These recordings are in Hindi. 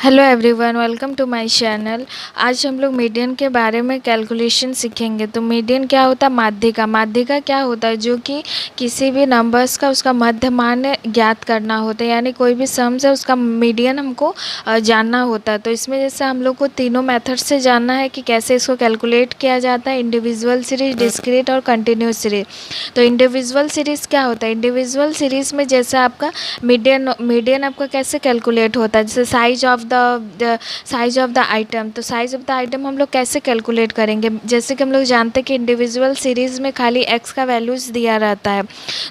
Hello everyone, welcome to my channel. आज हम लोग मीडियन के बारे में कैलकुलेशन सीखेंगे। तो मीडियन क्या होता है? माध्यिका। माध्यिका क्या होता है? जो कि किसी भी नंबर्स का उसका मध्य मान ज्ञात करना होता है, यानी कोई भी सम्स है उसका मीडियन हमको जानना होता है। तो इसमें जैसे हम लोग को तीनों मेथड से जानना है कि कैसे इसको कैलकुलेट किया जाता है: इंडिविजुअल सीरीज, डिस्क्रीट और कंटिन्यूस सीरीज। तो इंडिविजुअल सीरीज़ क्या होता है? इंडिविजुअल सीरीज़ में जैसे आपका मीडियन मीडियन आपका कैसे कैलकुलेट होता है? जैसे साइज ऑफ द आइटम। तो साइज ऑफ द आइटम हम लोग कैसे कैलकुलेट करेंगे? जैसे कि हम लोग जानते हैं कि इंडिविजुअल सीरीज़ में खाली एक्स का वैल्यूज़ दिया रहता है।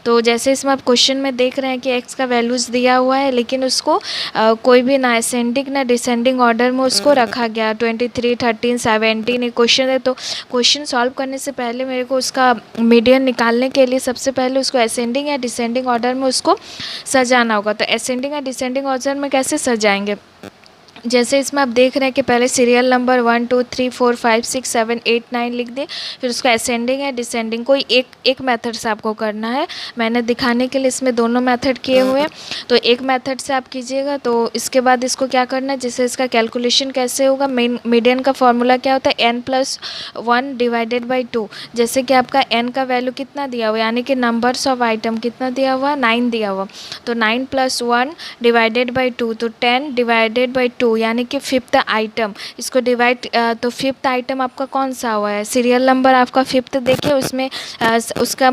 तो जैसे इसमें आप क्वेश्चन में देख रहे हैं कि एक्स का वैल्यूज़ दिया हुआ है, लेकिन उसको कोई भी ना असेंडिंग ना डिसेंडिंग ऑर्डर में उसको रखा गया। 23, 13, 17 एक क्वेश्चन है। तो क्वेश्चन सॉल्व करने से पहले मेरे को उसका मीडियन निकालने के लिए सबसे पहले उसको असेंडिंग या डिसेंडिंग ऑर्डर में उसको सजाना होगा। तो असेंडिंग या डिसेंडिंग ऑर्डर में कैसे सजाएंगे? जैसे इसमें आप देख रहे हैं कि पहले सीरियल नंबर 1 2 3 4 5 6 7 8 9 लिख दें, फिर उसको असेंडिंग या डिसेंडिंग कोई एक मेथड से आपको करना है। मैंने दिखाने के लिए इसमें दोनों मेथड किए हुए हैं। तो एक मेथड से आप कीजिएगा। तो इसके बाद इसको क्या करना है, जैसे इसका कैलकुलेशन कैसे होगा? मीडियन का फॉर्मूला क्या होता है? n+1 divided by 2। जैसे कि आपका n का वैल्यू कितना दिया हुआ है, यानी कि नंबर्स ऑफ आइटम कितना दिया हुआ? 9 दिया हुआ। तो 9+1 डिवाइडेड बाई 2, तो 10 डिवाइडेड बाई 2, यानी कि फिफ्थ आइटम। इसको डिवाइड तो फिफ्थ आइटम आपका कौन सा हुआ है? सीरियल नंबर आपका फिफ्थ देखिए, उसमें उसका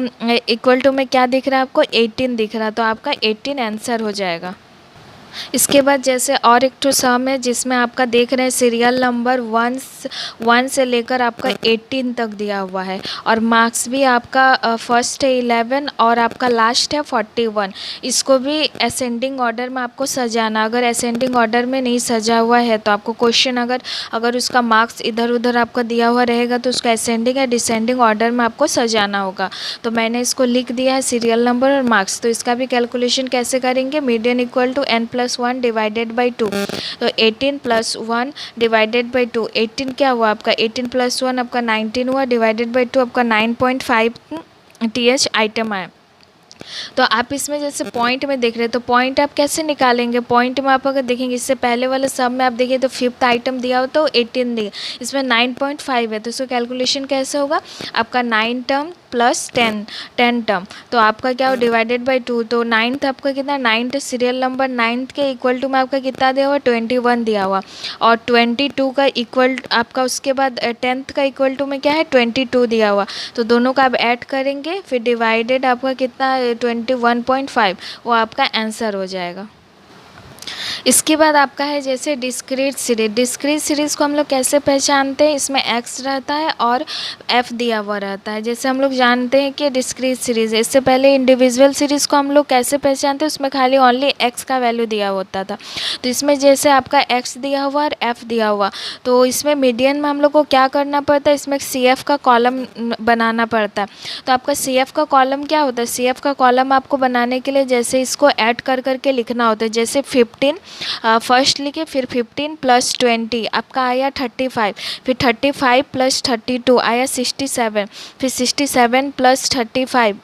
इक्वल टू में क्या दिख रहा है आपको? 18 दिख रहा है। तो आपका 18 आंसर हो जाएगा। इसके बाद जैसे और एक ठो सम है, जिसमें आपका देख रहे हैं सीरियल नंबर 1 से लेकर आपका 18 तक दिया हुआ है, और मार्क्स भी आपका फर्स्ट है 11 और आपका लास्ट है 41। इसको भी असेंडिंग ऑर्डर में आपको सजाना। अगर असेंडिंग ऑर्डर में नहीं सजा हुआ है तो आपको क्वेश्चन अगर उसका मार्क्स इधर उधर आपका दिया हुआ रहेगा तो उसका असेंडिंग या डिसेंडिंग ऑर्डर में आपको सजाना होगा। तो मैंने इसको लिख दिया है सीरियल नंबर और मार्क्स। तो इसका भी कैलकुलेशन कैसे करेंगे? Median equal to n+1 divided by 2। तो 18+1 डिवाइडेड बाई 2, 18 क्या हुआ आपका? 18+1 आपका 19 हुआ, डिवाइडेड बाई 2 आपका 9.5 th आइटम आया। तो आप इसमें जैसे पॉइंट में देख रहे हैं, तो पॉइंट आप कैसे निकालेंगे? पॉइंट में आप अगर देखेंगे, इससे पहले वाले सब में आप देखिए तो फिफ्थ आइटम दिया हो तो 18 दिया, इसमें 9.5 है। तो इसका कैलकुलेशन कैसे होगा? आपका 9 टर्म प्लस 10 टर्म, तो आपका क्या हो? Divided by 2। तो नाइन्थ आपका कितना? नाइन्थ सीरियल नंबर नाइन्थ के इक्वल टू में आपका कितना दिया हुआ? 21 दिया हुआ, और 22 का इक्वल आपका उसके बाद 10th का इक्वल टू में क्या है? 22 दिया हुआ। तो दोनों का आप ऐड करेंगे, फिर डिवाइडेड आपका कितना? 21.5, वो आपका आंसर हो जाएगा। इसके बाद आपका है जैसे डिस्क्रीट सीरीज। डिस्क्रीट सीरीज़ को हम लोग कैसे पहचानते हैं? इसमें x रहता है और f दिया हुआ रहता है। जैसे हम लोग जानते हैं कि डिस्क्रीट सीरीज़ है। इससे पहले इंडिविजुअल सीरीज़ को हम लोग कैसे पहचानते हैं? उसमें खाली ओनली x का वैल्यू दिया होता था। तो इसमें जैसे आपका x दिया हुआ और f दिया हुआ, तो इसमें मीडियन में हम लोग को क्या करना पड़ता है? इसमें CF का कॉलम बनाना पड़ता है। तो आपका CF का कॉलम क्या होता है? CF का कॉलम आपको बनाने के लिए जैसे इसको ऐड कर करके लिखना होता है। जैसे 15 फर्स्ट लिखे, फिर 15 प्लस 20 आपका आया 35, फिर 35 प्लस 32 आया 67, फिर 67 प्लस 35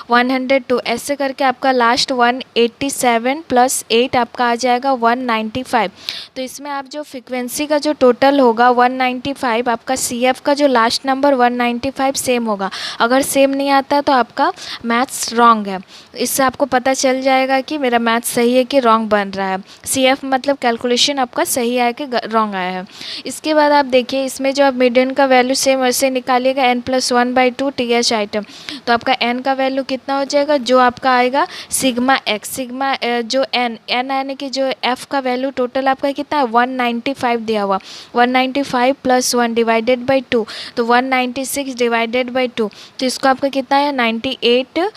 102, ऐसे करके आपका लास्ट 187 प्लस 8 आपका आ जाएगा 195। तो इसमें आप जो फ्रीक्वेंसी का जो टोटल होगा 195, आपका CF का जो लास्ट नंबर 195 सेम होगा। अगर सेम नहीं आता है तो आपका मैथ्स रॉन्ग है। इससे आपको पता चल जाएगा कि मेरा मैथ्स सही है कि रॉन्ग बन रहा है। CF मतलब कैलकुलेशन आपका सही आया कि रॉन्ग आया है। इसके बाद आप देखिए, इसमें जो आप मीडियन का वैल्यू सेम वैसे निकालिएगा n+1/2 th आइटम। तो आपका n का वैल्यू कितना हो जाएगा? जो आपका आएगा सिग्मा x, सिग्मा जो n यानी कि जो f का वैल्यू टोटल आपका कितना है? 195 दिया हुआ, 195 + 1 डिवाइडेड बाई 2, तो 196 डिवाइडेड बाई 2। तो इसको आपका कितना है? 98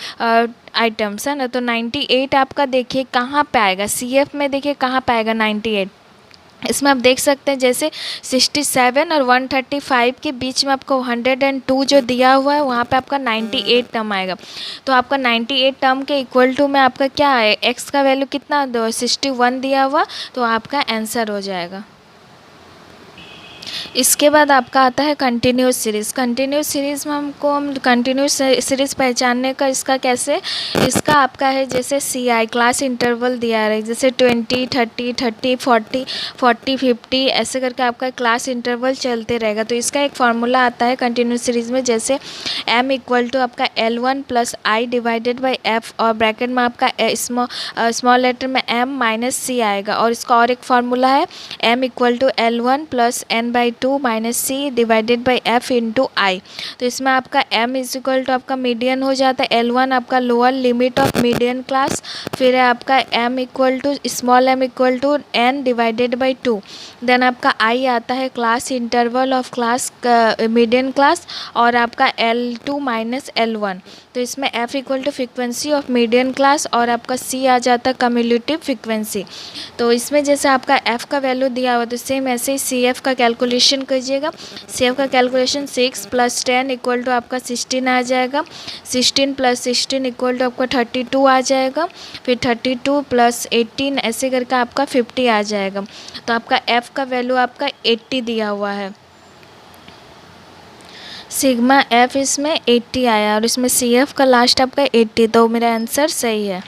आइटम्स है ना। तो 98 आपका देखिए कहाँ पे आएगा? CF में देखिए कहाँ पे आएगा 98। इसमें आप देख सकते हैं जैसे 67 और 135 के बीच में आपको 102 जो दिया हुआ है, वहाँ पे आपका 98 टर्म आएगा। तो आपका 98 टर्म के इक्वल टू में आपका क्या है? एक्स का वैल्यू कितना? 61 दिया हुआ, तो आपका आंसर हो जाएगा। इसके बाद आपका आता है कंटिन्यूस सीरीज़। कंटिन्यूस सीरीज़ में हम कंटिन्यूस सीरीज़ पहचानने का इसका कैसे, इसका आपका है जैसे CI क्लास इंटरवल दिया है, जैसे 20, 30, 30, 40, 40, 50 ऐसे करके आपका क्लास इंटरवल चलते रहेगा। तो इसका एक फार्मूला आता है कंटिन्यूस सीरीज़ में, जैसे m इक्वल टू आपका L1 plus I divided by F, और ब्रैकेट में आपका स्मॉल लेटर में m माइनस सी आएगा। और इसका और एक फार्मूला है m equal to L1 plus n by 2 minus C divided by F into I. तो इसमें आपका m इज इक्वल टू आपका मीडियन हो जाता है, L1 आपका lower limit of median class, फिर है आपका m equal to small m equal to n divided by 2, then आपका i आता है class interval of class median class, और आपका L2 माइनस L1। तो इसमें f equal to frequency of median class, और आपका c आ जाता है कम्युलेटिव फ्रिक्वेंसी। तो इसमें जैसे आपका f का वैल्यू दिया हुआ, तो सेम ऐसे ही CF का कैलकुलेशन कीजिएगा। CF का कैलकुलेशन 6 + 10 इक्वल टू आपका 16 आ जाएगा, 16 + 16 इक्वल टू आपका 32 आ जाएगा, फिर 32 + 18 ऐसे करके आपका 50 आ जाएगा। तो आपका f का वैल्यू आपका 80 दिया हुआ है, सिग्मा f इसमें 80 आया, और इसमें CF का लास्ट आपका 80, तो मेरा आंसर सही है।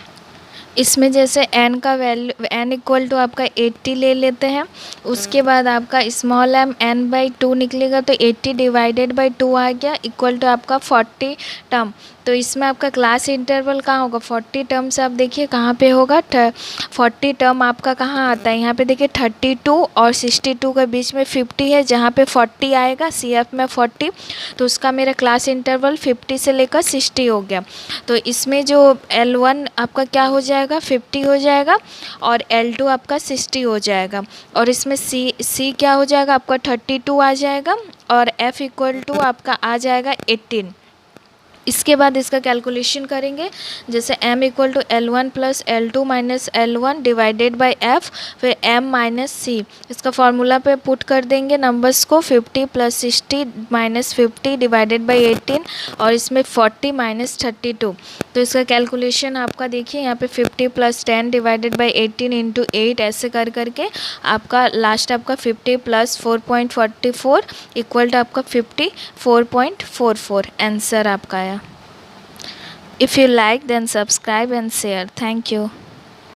इसमें जैसे n का वैल्यू n इक्वल टू आपका 80 ले लेते हैं, उसके बाद आपका स्मॉल m n बाई 2 निकलेगा, तो 80 डिवाइडेड बाई 2 आ गया इक्वल टू आपका 40 टर्म। तो इसमें आपका क्लास इंटरवल कहाँ होगा, 40 टर्म से आप देखिए कहाँ पे होगा, 40 टर्म आपका कहाँ आता है, यहाँ पे देखिए 32 और 62 के बीच में 50 है, जहाँ पे 40 आएगा CF में 40, तो उसका मेरा क्लास इंटरवल 50 से लेकर 60 हो गया। तो इसमें जो L1 आपका क्या हो जाएगा, 50 हो जाएगा, और L2 आपका 60 हो जाएगा, और इसमें C क्या हो जाएगा आपका 32 आ जाएगा, और F इक्वल टू आपका आ जाएगा 18। इसके बाद इसका कैलकुलेशन करेंगे, जैसे m equal to L1 plus L2 minus L1 divided by F, फिर m माइनस C, इसका फार्मूला पे पुट कर देंगे नंबर्स को, 50 + 60 माइनस 50 डिवाइडेड बाई 18, और इसमें 40 माइनस 32। तो इसका कैलकुलेशन आपका देखिए यहाँ पे 50 + 10 डिवाइडेड बाई 18 इंटू 8 ऐसे कर करके आपका लास्ट आपका 50 + 4.44 इक्वल टू आपका 54.44 आंसर आपका आया। If you like, then subscribe and share. Thank you.